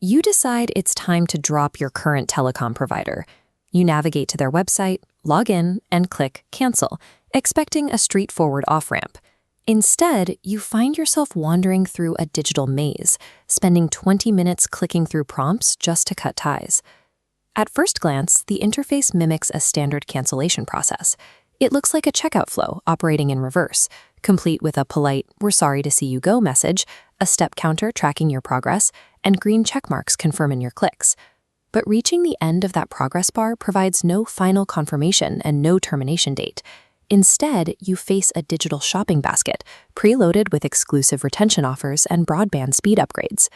You decide it's time to drop your current telecom provider. You navigate to their website, log in, and click Cancel, expecting a straightforward off-ramp. Instead, you find yourself wandering through a digital maze, spending 20 minutes clicking through prompts just to cut ties. At first glance, the interface mimics a standard cancellation process. It looks like a checkout flow operating in reverse, complete with a polite "we're sorry to see you go" message, a step counter tracking your progress, and green checkmarks confirming your clicks. But reaching the end of that progress bar provides no final confirmation and no termination date. Instead, you face a digital shopping basket, preloaded with exclusive retention offers and broadband speed upgrades.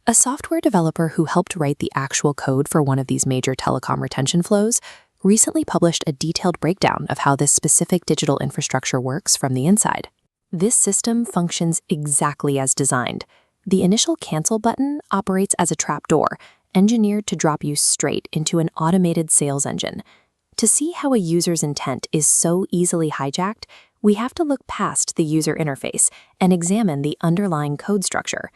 A software developer who helped write the actual code for one of these major telecom retention flows recently published a detailed breakdown of how this specific digital infrastructure works from the inside. This system functions exactly as designed. The initial cancel button operates as a trapdoor, engineered to drop you straight into an automated sales engine. To see how a user's intent is so easily hijacked, we have to look past the user interface and examine the underlying code structure.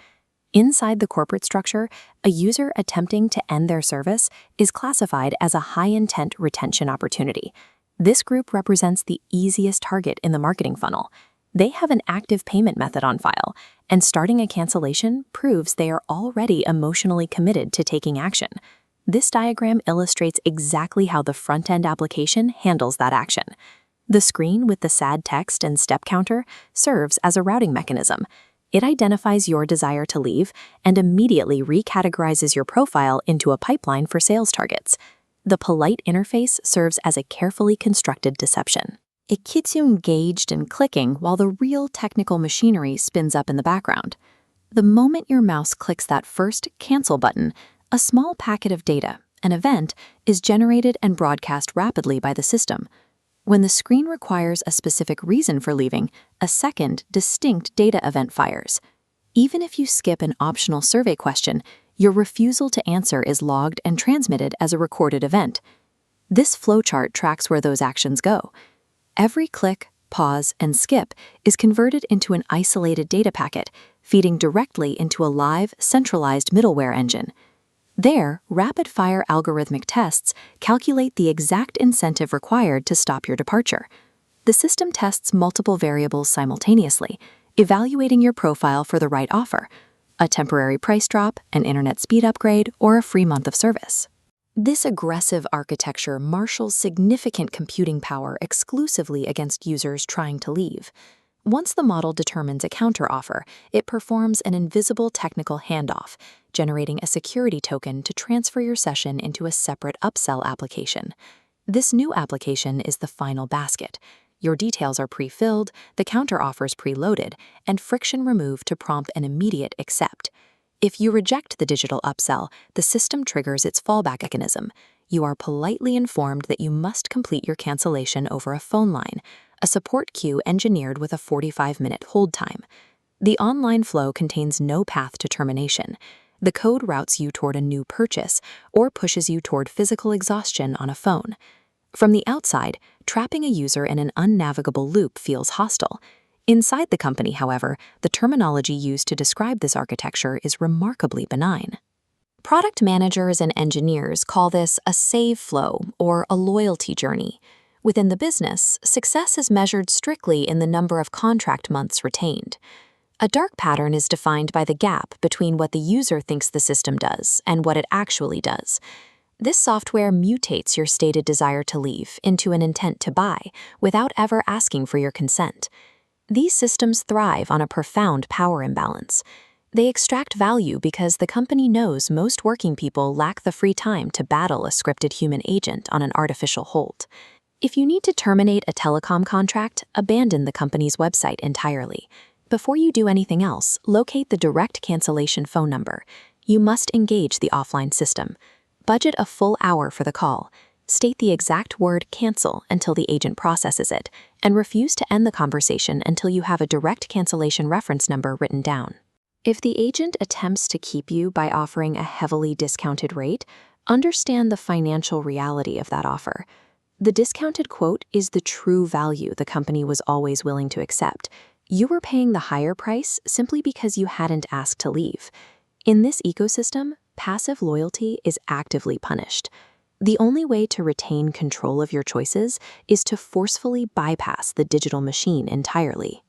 Inside the corporate structure, a user attempting to end their service is classified as a high-intent retention opportunity. This group represents the easiest target in the marketing funnel. They have an active payment method on file, and starting a cancellation proves they are already emotionally committed to taking action. This diagram illustrates exactly how the front-end application handles that action. The screen with the sad text and step counter serves as a routing mechanism. It identifies your desire to leave and immediately recategorizes your profile into a pipeline for sales targets. The polite interface serves as a carefully constructed deception. It keeps you engaged and clicking while the real technical machinery spins up in the background. The moment your mouse clicks that first cancel button, a small packet of data, an event, is generated and broadcast rapidly by the system. When the screen requires a specific reason for leaving, a second, distinct data event fires. Even if you skip an optional survey question, your refusal to answer is logged and transmitted as a recorded event. This flowchart tracks where those actions go. Every click, pause, and skip is converted into an isolated data packet, feeding directly into a live, centralized middleware engine. There, rapid-fire algorithmic tests calculate the exact incentive required to stop your departure. The system tests multiple variables simultaneously, evaluating your profile for the right offer: a temporary price drop, an internet speed upgrade, or a free month of service. This aggressive architecture marshals significant computing power exclusively against users trying to leave. Once the model determines a counteroffer, it performs an invisible technical handoff, generating a security token to transfer your session into a separate upsell application. This new application is the final basket. Your details are pre-filled, the counteroffers preloaded, and friction removed to prompt an immediate accept. If you reject the digital upsell, the system triggers its fallback mechanism. You are politely informed that you must complete your cancellation over a phone line, a support queue engineered with a 45-minute hold time. The online flow contains no path to termination. The code routes you toward a new purchase or pushes you toward physical exhaustion on a phone. From the outside, trapping a user in an unnavigable loop feels hostile. Inside the company, however, the terminology used to describe this architecture is remarkably benign. Product managers and engineers call this a save flow or a loyalty journey. Within the business, success is measured strictly in the number of contract months retained. A dark pattern is defined by the gap between what the user thinks the system does and what it actually does. This software mutates your stated desire to leave into an intent to buy without ever asking for your consent. These systems thrive on a profound power imbalance. They extract value because the company knows most working people lack the free time to battle a scripted human agent on an artificial hold. If you need to terminate a telecom contract, abandon the company's website entirely. Before you do anything else, locate the direct cancellation phone number. You must engage the offline system. Budget a full hour for the call. State the exact word "cancel" until the agent processes it, and refuse to end the conversation until you have a direct cancellation reference number written down. If the agent attempts to keep you by offering a heavily discounted rate, understand the financial reality of that offer. The discounted quote is the true value the company was always willing to accept. You were paying the higher price simply because you hadn't asked to leave. In this ecosystem, passive loyalty is actively punished. The only way to retain control of your choices is to forcefully bypass the digital machine entirely.